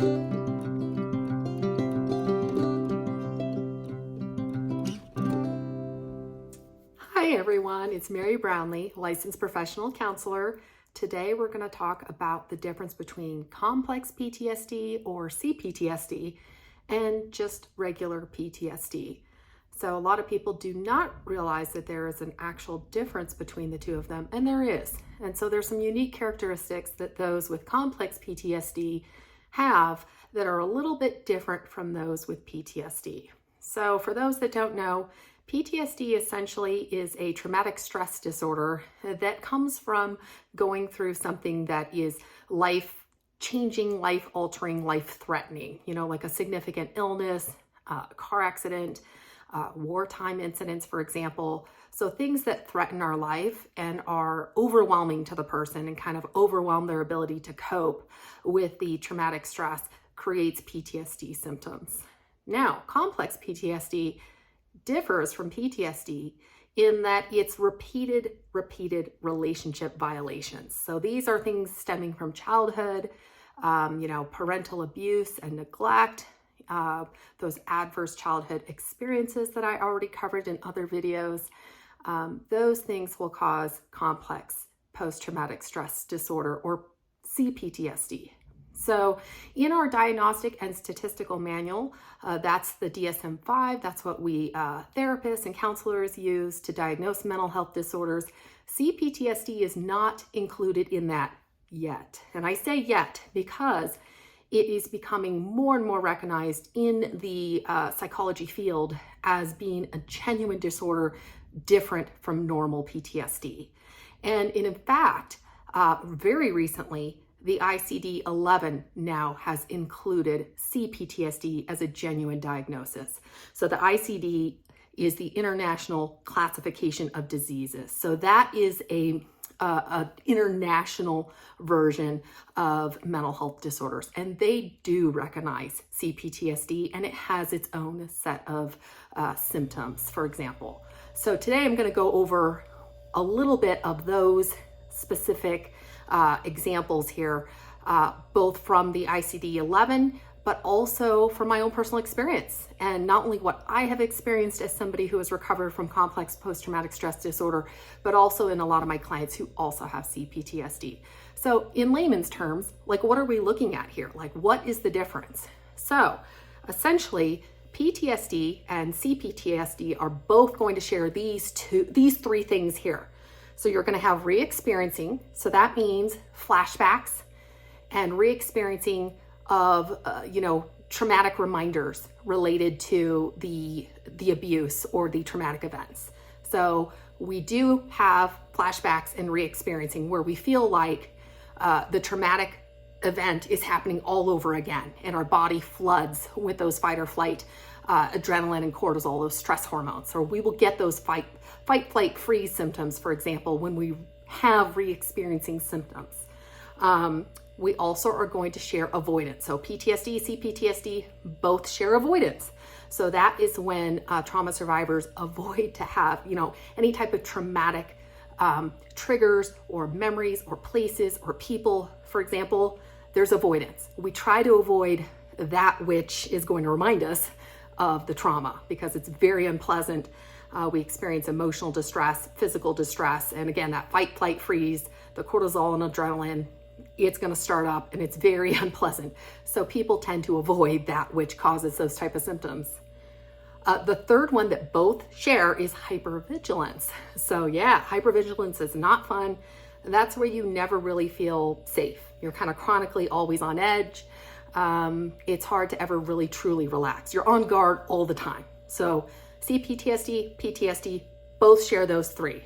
Hi everyone, it's Mary Brownlee, licensed professional counselor. Today we're going to talk about the difference between complex PTSD or CPTSD and just regular PTSD. So a lot of people do not realize that there is an actual difference between the two of them, and there is. And so there's some unique characteristics that those with complex PTSD have that are a little bit different from those with PTSD. So for those that don't know, PTSD essentially is a traumatic stress disorder that comes from going through something that is life-changing, life-altering, life-threatening, like a significant illness, car accident, wartime incidents, for example. So things that threaten our life and are overwhelming to the person and kind of overwhelm their ability to cope with the traumatic stress creates PTSD symptoms. Now, complex PTSD differs from PTSD in that it's repeated relationship violations. So these are things stemming from childhood, parental abuse and neglect, those adverse childhood experiences that I already covered in other videos. Those things will cause complex post-traumatic stress disorder or CPTSD. So in our diagnostic and statistical manual, that's the DSM-5, that's what we therapists and counselors use to diagnose mental health disorders. CPTSD is not included in that yet. And I say yet because it is becoming more and more recognized in the psychology field as being a genuine disorder different from normal PTSD. And in fact, very recently, the ICD-11 now has included CPTSD as a genuine diagnosis. So the ICD is the International Classification of Diseases. So that is an international version of mental health disorders, and they do recognize CPTSD, and it has its own set of symptoms, for example. So today I'm going to go over a little bit of those specific examples here, both from the ICD-11, but also from my own personal experience. And not only what I have experienced as somebody who has recovered from complex post-traumatic stress disorder, but also in a lot of my clients who also have CPTSD. So in layman's terms, what are we looking at here? What is the difference? So essentially, PTSD and CPTSD are both going to share these three things here. So you're going to have re-experiencing. So that means flashbacks and re-experiencing of, traumatic reminders related to the abuse or the traumatic events. So we do have flashbacks and re-experiencing where we feel like the traumatic event is happening all over again, and our body floods with those fight or flight adrenaline and cortisol, those stress hormones. Or we will get those fight, flight, freeze symptoms, for example, when we have re-experiencing symptoms. We also are going to share avoidance. So PTSD, CPTSD, both share avoidance. So that is when trauma survivors avoid to have, any type of traumatic triggers or memories or places or people. For example, there's avoidance. We try to avoid that which is going to remind us of the trauma because it's very unpleasant. We experience emotional distress, physical distress, and again, that fight, flight, freeze, the cortisol and adrenaline, it's going to start up and it's very unpleasant. So people tend to avoid that which causes those type of symptoms. The third one that both share is hypervigilance. So yeah, hypervigilance is not fun. That's where you never really feel safe. You're kind of chronically always on edge. It's hard to ever really truly relax. You're on guard all the time. So CPTSD, PTSD, both share those three.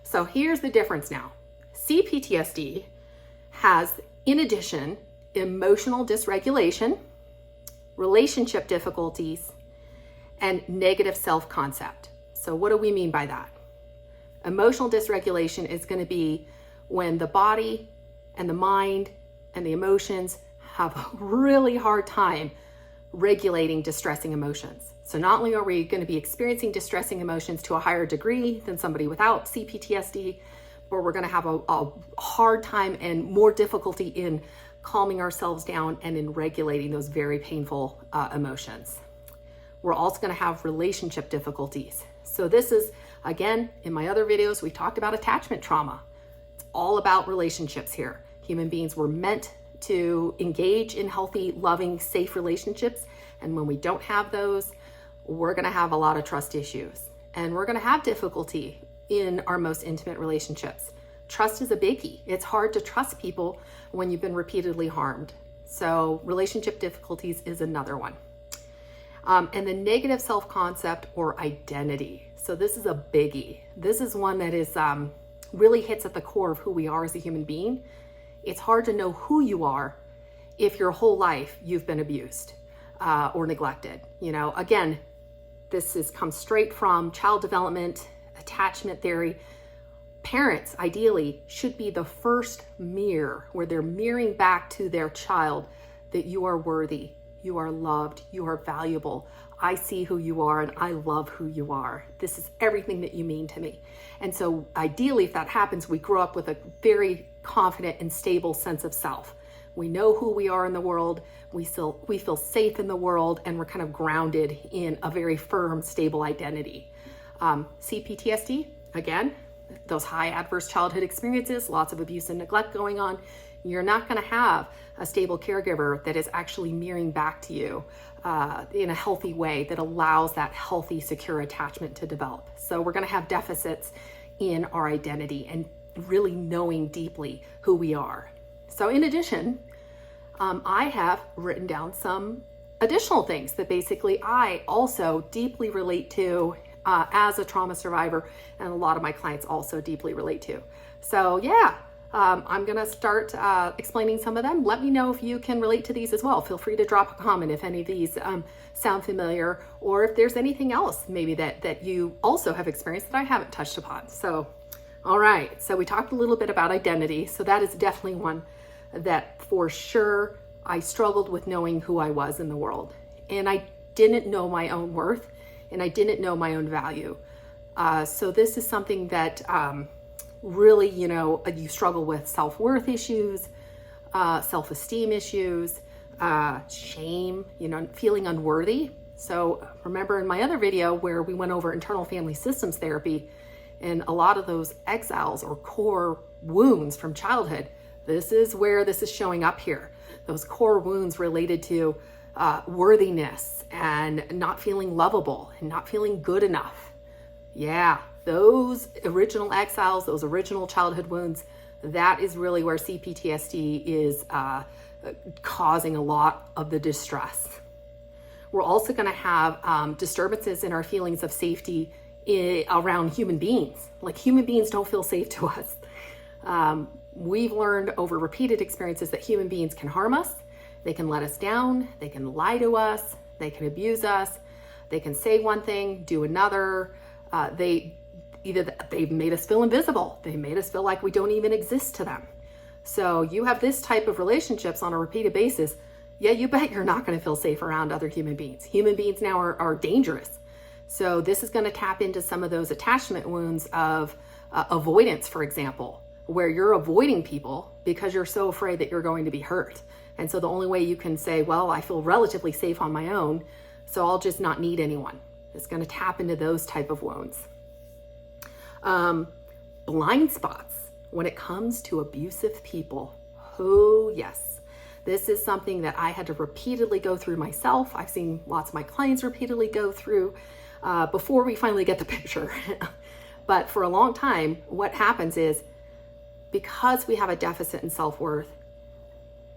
So here's the difference now. CPTSD has, in addition, emotional dysregulation, relationship difficulties, and negative self-concept. So what do we mean by that? Emotional dysregulation is going to be when the body and the mind and the emotions have a really hard time regulating distressing emotions. So not only are we going to be experiencing distressing emotions to a higher degree than somebody without CPTSD, but we're going to have a hard time and more difficulty in calming ourselves down and in regulating those very painful emotions. We're also going to have relationship difficulties. So this is, again, in my other videos, we talked about attachment trauma. It's all about relationships here. Human beings were meant to engage in healthy, loving, safe relationships. And when we don't have those, we're going to have a lot of trust issues. And we're going to have difficulty in our most intimate relationships. Trust is a biggie. It's hard to trust people when you've been repeatedly harmed. So relationship difficulties is another one. And the negative self-concept or identity. So this is a biggie. This is one that is really hits at the core of who we are as a human being. It's hard to know who you are if your whole life you've been abused or neglected. You know, again, this comes straight from child development, attachment theory. Parents, ideally, should be the first mirror where they're mirroring back to their child that you are worthy, you are loved, you are valuable. I see who you are and I love who you are. This is everything that you mean to me. And so ideally, if that happens, we grow up with a very confident and stable sense of self. We know who we are in the world, we feel safe in the world, and we're kind of grounded in a very firm, stable identity. CPTSD, again, those high adverse childhood experiences, lots of abuse and neglect going on, you're not going to have a stable caregiver that is actually mirroring back to you in a healthy way that allows that healthy, secure attachment to develop. So we're going to have deficits in our identity and really knowing deeply who we are. So in addition, I have written down some additional things that basically I also deeply relate to as a trauma survivor, and a lot of my clients also deeply relate to. So yeah, I'm gonna start explaining some of them. Let me know if you can relate to these as well. Feel free to drop a comment if any of these sound familiar, or if there's anything else maybe that you also have experienced that I haven't touched upon. So, all right, so we talked a little bit about identity. So that is definitely one that for sure I struggled with knowing who I was in the world. And I didn't know my own worth, and I didn't know my own value. So this is something that really, you struggle with self-worth issues, self-esteem issues, shame, feeling unworthy. So remember in my other video where we went over internal family systems therapy and a lot of those exiles or core wounds from childhood, this is where this is showing up here. Those core wounds related to worthiness and not feeling lovable and not feeling good enough. Yeah, those original exiles, those original childhood wounds, that is really where CPTSD is causing a lot of the distress. We're also going to have disturbances in our feelings of safety around human beings. Like human beings don't feel safe to us. We've learned over repeated experiences that human beings can harm us. They can let us down. They can lie to us. They can abuse us. They can say one thing, do another. They've made us feel invisible. They made us feel like we don't even exist to them. So you have this type of relationships on a repeated basis. Yeah, you bet you're not going to feel safe around other human beings. Human beings now are dangerous. So this is going to tap into some of those attachment wounds of avoidance, for example, where you're avoiding people because you're so afraid that you're going to be hurt. And so the only way you can say, well, I feel relatively safe on my own, so I'll just not need anyone. It's going to tap into those type of wounds. Blind spots when it comes to abusive people. Oh, yes. This is something that I had to repeatedly go through myself. I've seen lots of my clients repeatedly go through before we finally get the picture. But for a long time, what happens is because we have a deficit in self-worth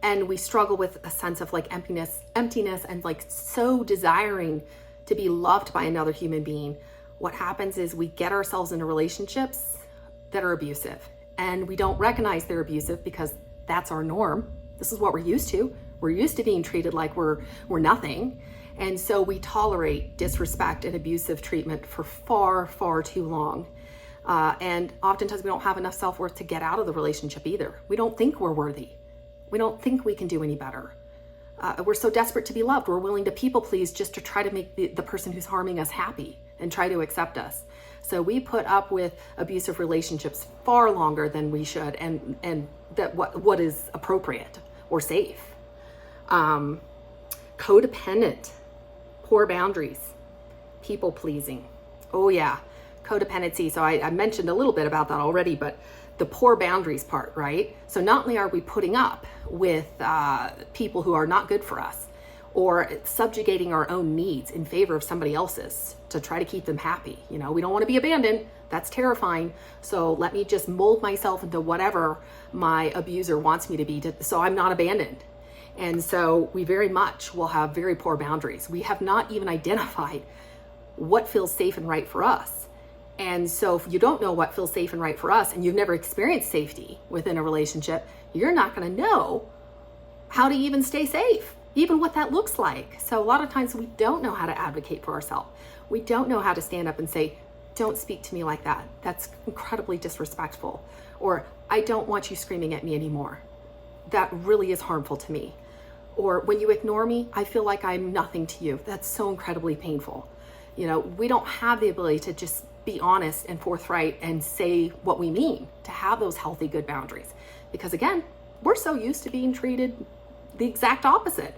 and we struggle with a sense of like emptiness and like so desiring to be loved by another human being, what happens is we get ourselves into relationships that are abusive and we don't recognize they're abusive because that's our norm. This is what we're used to. We're used to being treated like we're nothing. And so we tolerate disrespect and abusive treatment for far, far too long. And oftentimes we don't have enough self-worth to get out of the relationship either. We don't think we're worthy. We don't think we can do any better. We're so desperate to be loved. We're willing to people please just to try to make the person who's harming us happy and try to accept us. So we put up with abusive relationships far longer than we should and that what is appropriate, or safe. Codependent, poor boundaries, people pleasing. Oh yeah, codependency. So I mentioned a little bit about that already, but the poor boundaries part, right? So not only are we putting up with people who are not good for us, or subjugating our own needs in favor of somebody else's to try to keep them happy. You know, we don't want to be abandoned. That's terrifying. So let me just mold myself into whatever my abuser wants me to be, so I'm not abandoned. And so we very much will have very poor boundaries. We have not even identified what feels safe and right for us. And so if you don't know what feels safe and right for us, and you've never experienced safety within a relationship, you're not going to know how to even stay safe, even what that looks like. So a lot of times we don't know how to advocate for ourselves. We don't know how to stand up and say, don't speak to me like that. That's incredibly disrespectful. Or I don't want you screaming at me anymore. That really is harmful to me. Or when you ignore me, I feel like I'm nothing to you. That's so incredibly painful. You know, we don't have the ability to just be honest and forthright and say what we mean, to have those healthy, good boundaries. Because again, we're so used to being treated the exact opposite.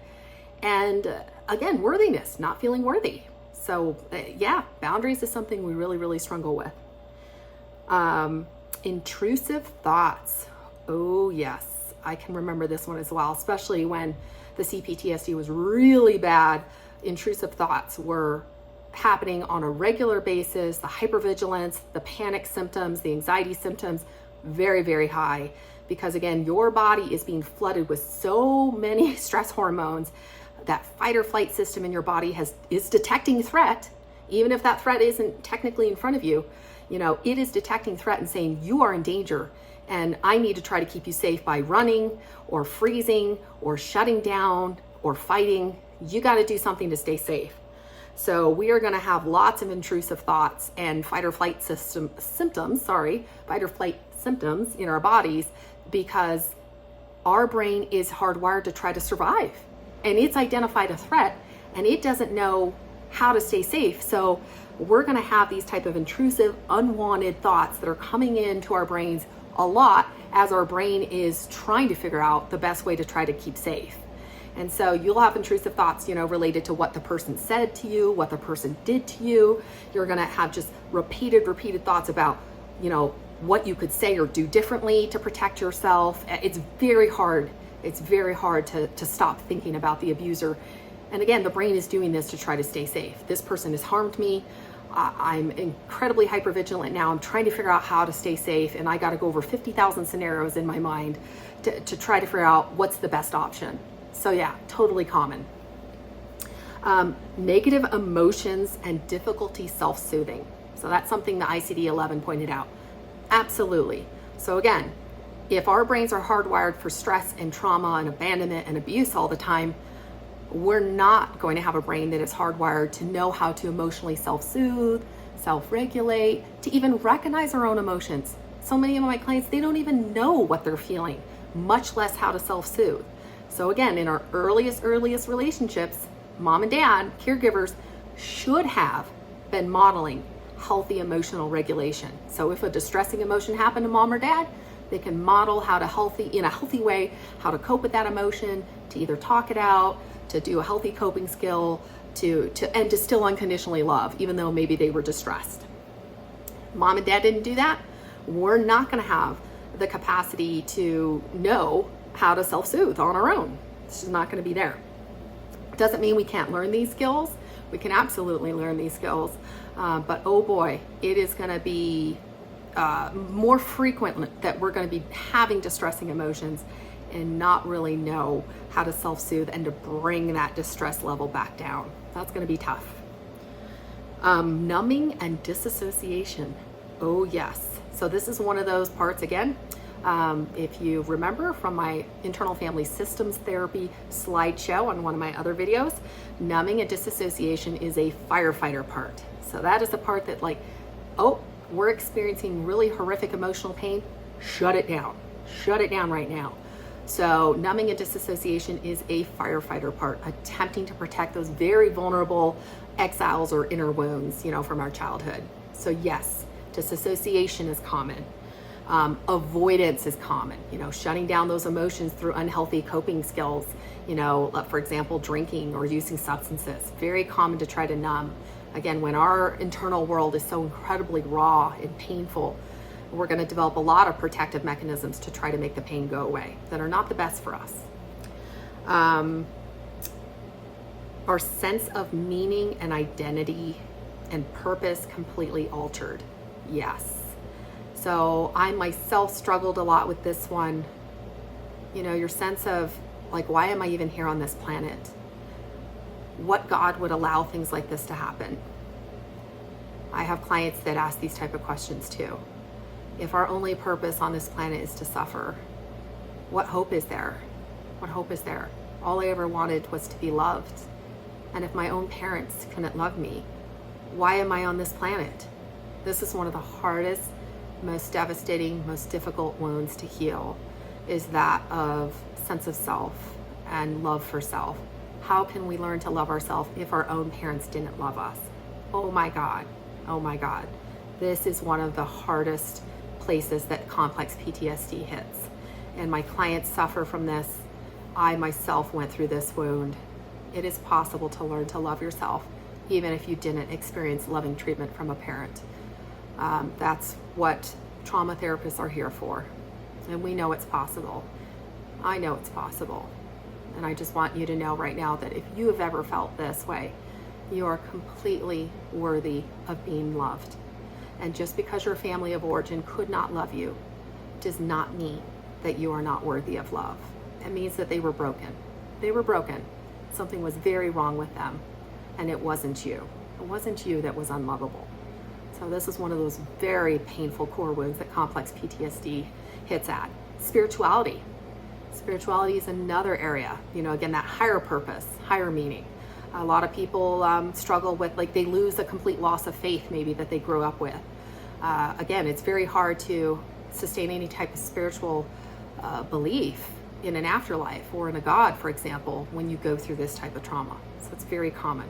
And again, worthiness, not feeling worthy. So yeah, boundaries is something we really, really struggle with. Intrusive thoughts. Oh yes, I can remember this one as well, especially when the CPTSD was really bad. Intrusive thoughts were happening on a regular basis. The hypervigilance, the panic symptoms, the anxiety symptoms, very, very high. Because again, your body is being flooded with so many stress hormones. That fight or flight system in your body is detecting threat, even if that threat isn't technically in front of you. You know, it is detecting threat and saying you are in danger, and I need to try to keep you safe by running or freezing or shutting down or fighting. You got to do something to stay safe. So we are going to have lots of intrusive thoughts and fight or flight symptoms in our bodies, because our brain is hardwired to try to survive. And it's identified a threat and it doesn't know how to stay safe. So we're going to have these type of intrusive, unwanted thoughts that are coming into our brains a lot as our brain is trying to figure out the best way to try to keep safe. And so you'll have intrusive thoughts, you know, related to what the person said to you, what the person did to you. You're going to have just repeated thoughts about, you know, what you could say or do differently to protect yourself. It's very hard. It's very hard to stop thinking about the abuser. And again, the brain is doing this to try to stay safe. This person has harmed me. I'm incredibly hypervigilant now. I'm trying to figure out how to stay safe. And I got to go over 50,000 scenarios in my mind to try to figure out what's the best option. So yeah, totally common. Negative emotions and difficulty self-soothing. So that's something the ICD-11 pointed out. Absolutely. So again, if our brains are hardwired for stress and trauma and abandonment and abuse all the time, we're not going to have a brain that is hardwired to know how to emotionally self-soothe, self-regulate, to even recognize our own emotions. So many of my clients, they don't even know what they're feeling, much less how to self-soothe. So again, in our earliest relationships, mom and dad, caregivers, should have been modeling healthy emotional regulation. So if a distressing emotion happened to mom or dad, they can model how to in a healthy way, how to cope with that emotion, to either talk it out, to do a healthy coping skill, and to still unconditionally love, even though maybe they were distressed. Mom and dad didn't do that. We're not going to have the capacity to know how to self-soothe on our own. It's just not going to be there. Doesn't mean we can't learn these skills. We can absolutely learn these skills. But oh boy, it is going to be more frequent that we're going to be having distressing emotions and not really know how to self-soothe and to bring that distress level back down. That's going to be tough. Numbing and disassociation. Oh yes. So this is one of those parts again. If you remember from my internal family systems therapy slideshow on one of my other videos, numbing and disassociation is a firefighter part. So that is the part that like, oh, we're experiencing really horrific emotional pain. Shut it down. Shut it down right now. So numbing and disassociation is a firefighter part, attempting to protect those very vulnerable exiles or inner wounds, you know, from our childhood. So yes, disassociation is common. Avoidance is common, shutting down those emotions through unhealthy coping skills, for example, drinking or using substances. Very common to try to numb. Again, when our internal world is so incredibly raw and painful, we're going to develop a lot of protective mechanisms to try to make the pain go away that are not the best for us. Our sense of meaning and identity and purpose completely altered. Yes. So I myself struggled a lot with this one. Your sense of like, why am I even here on this planet? What God would allow things like this to happen? I have clients that ask these type of questions too. If our only purpose on this planet is to suffer, what hope is there? What hope is there? All I ever wanted was to be loved. And if my own parents couldn't love me, why am I on this planet? This is one of the hardest, most devastating, most difficult wounds to heal, is that of sense of self and love for self. How can we learn to love ourselves if our own parents didn't love us? Oh my God. Oh my God. This is one of the hardest places that complex PTSD hits. And my clients suffer from this. I myself went through this wound. It is possible to learn to love yourself, even if you didn't experience loving treatment from a parent. That's what trauma therapists are here for. And we know it's possible. I know it's possible. And I just want you to know right now that if you have ever felt this way, you are completely worthy of being loved. And just because your family of origin could not love you does not mean that you are not worthy of love. It means that they were broken. They were broken. Something was very wrong with them, and it wasn't you. It wasn't you that was unlovable. So this is one of those very painful core wounds that complex PTSD hits at. Spirituality. Spirituality is another area, again, that higher purpose, higher meaning. A lot of people struggle with, they lose a complete loss of faith maybe that they grew up with. Again, it's very hard to sustain any type of spiritual belief in an afterlife or in a God, for example, when you go through this type of trauma. So it's very common.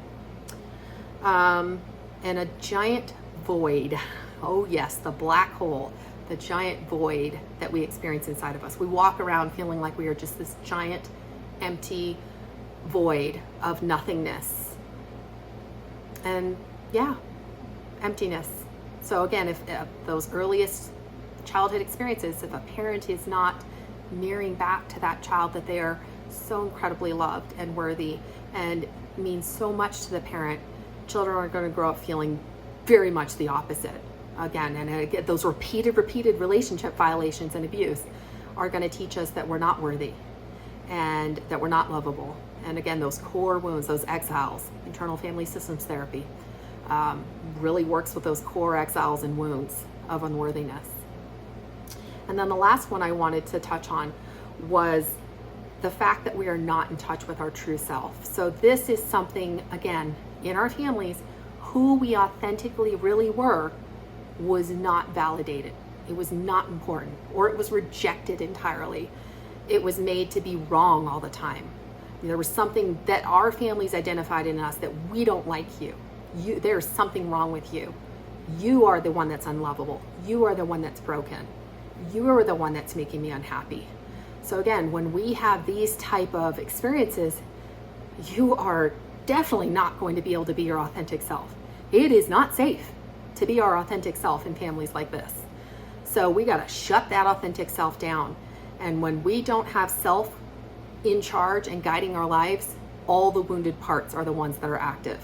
And a giant void. Oh yes, the black hole, the giant void that we experience inside of us. We walk around feeling like we are just this giant, empty void of nothingness. And yeah, emptiness. So again, if those earliest childhood experiences, if a parent is not mirroring back to that child that they are so incredibly loved and worthy and means so much to the parent, children are going to grow up feeling very much the opposite. Again, and again, those repeated relationship violations and abuse are going to teach us that we're not worthy and that we're not lovable. And again, those core wounds, those exiles, internal family systems therapy really works with those core exiles and wounds of unworthiness. And then the last one I wanted to touch on was the fact that we are not in touch with our true self. So this is something, again, in our families, who we authentically really were was not validated. It was not important, or it was rejected entirely. It was made to be wrong all the time. There was something that our families identified in us that we don't like you. There's something wrong with you. You are the one that's unlovable. You are the one that's broken. You are the one that's making me unhappy. So again, when we have these type of experiences, you are definitely not going to be able to be your authentic self. It is not safe to be our authentic self in families like this. So we got to shut that authentic self down. And when we don't have self in charge and guiding our lives, all the wounded parts are the ones that are active.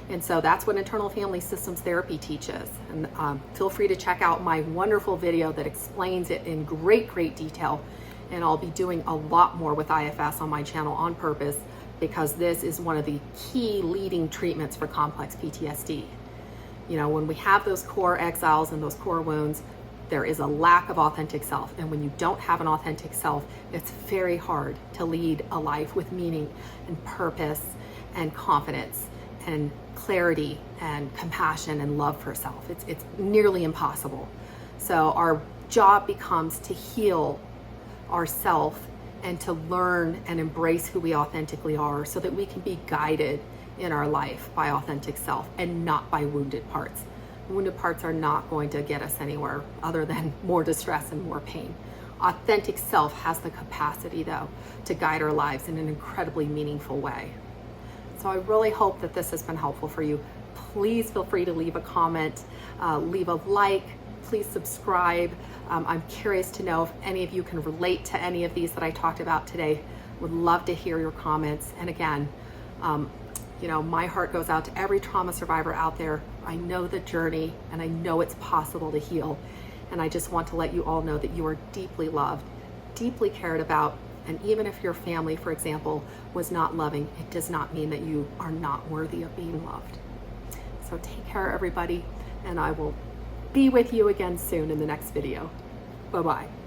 And so that's what internal family systems therapy teaches. And feel free to check out my wonderful video that explains it in great detail. And I'll be doing a lot more with IFS on my channel on purpose, because this is one of the key leading treatments for complex PTSD. When we have those core exiles and those core wounds, there is a lack of authentic self. And when you don't have an authentic self, it's very hard to lead a life with meaning and purpose and confidence and clarity and compassion and love for self. It's nearly impossible. So our job becomes to heal ourself and to learn and embrace who we authentically are, so that we can be guided in our life by authentic self and not by wounded parts. Wounded parts are not going to get us anywhere other than more distress and more pain. Authentic self has the capacity, though, to guide our lives in an incredibly meaningful way. So I really hope that this has been helpful for you. Please feel free to leave a comment, leave a like, please subscribe. I'm curious to know if any of you can relate to any of these that I talked about today. Would love to hear your comments. And again, my heart goes out to every trauma survivor out there. I know the journey and I know it's possible to heal. And I just want to let you all know that you are deeply loved, deeply cared about. And even if your family, for example, was not loving, it does not mean that you are not worthy of being loved. So take care, everybody, and I will be with you again soon in the next video. Bye-bye.